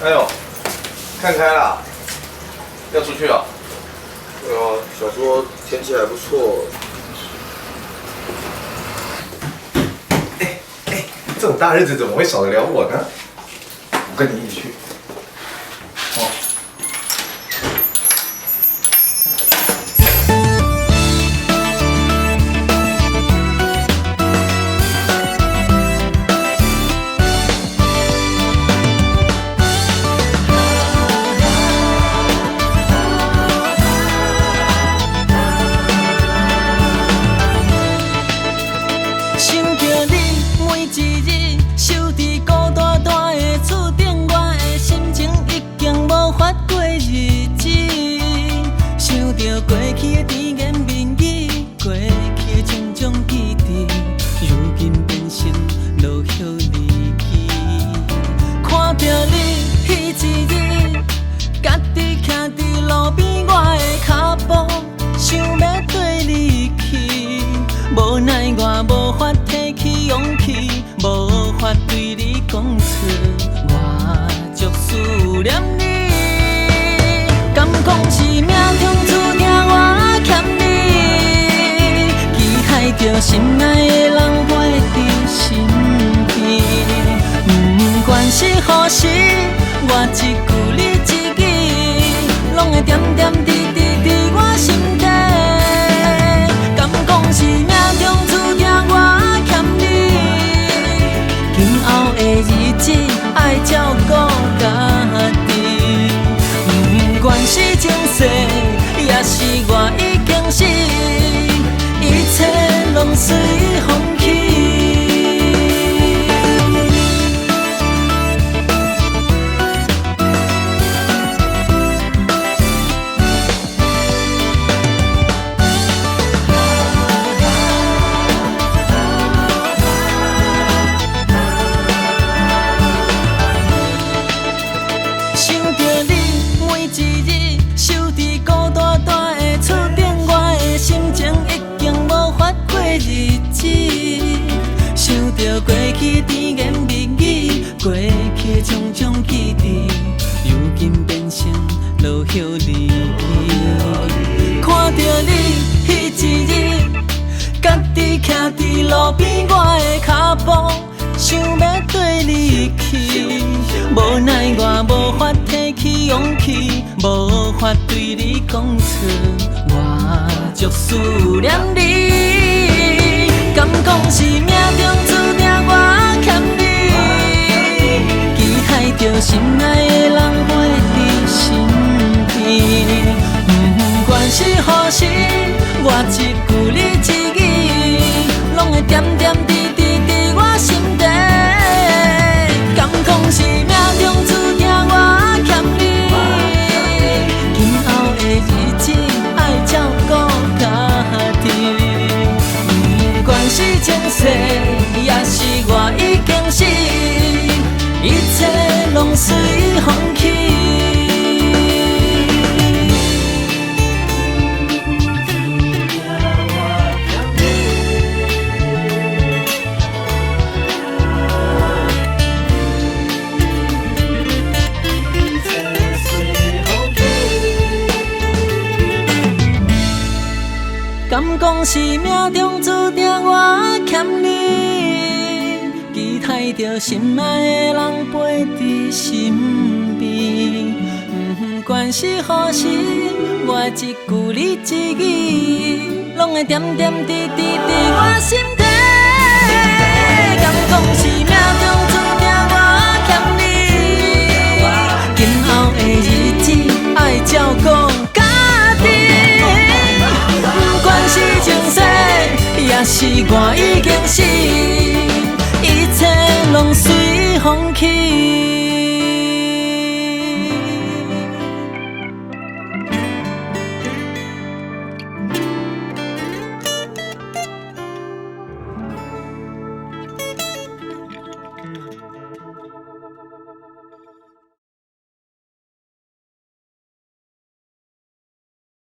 哎呦，看开了，要出去了。对啊，想说天气还不错。这种大日子怎么会少得了我呢？我跟你一起去。哦。无奈我无法提起勇气，无法对你讲出我足思念你。敢讲是命中注定我欠你，期待着心爱的人陪在身边。不管是何时，我一句你一语，拢会点点滴滴伫我心底。敢讲是命中注定我欠你，今后的日子爱照顾家己。不管是前世，也是我已经死，一切拢随风去。过去甜言蜜语，过去的种种记忆，如今变成落叶离奇。看着你迄一日，家己徛伫路边我的脚步，想要跟你去，无奈我无法提起勇气，无法对你讲出我足思念你。敢讲是命中注定我欠你，期待着心爱的人陪在身边。不管是何时，我一句你一语，拢会点点滴滴伫我心底。敢讲是命中注定我欠你，今后的日子爱照顾家己。不管是前世，也是我已经死，一切拢随风去。敢讲是命中注定我欠你，期待着心爱的人陪在身边。不管是何时，我一句你一语，拢会点点滴滴伫我心底。敢讲是命中注定我欠你，今后的日子爱照顾家己。不管是前世，也是我已经死，一切拢随风去。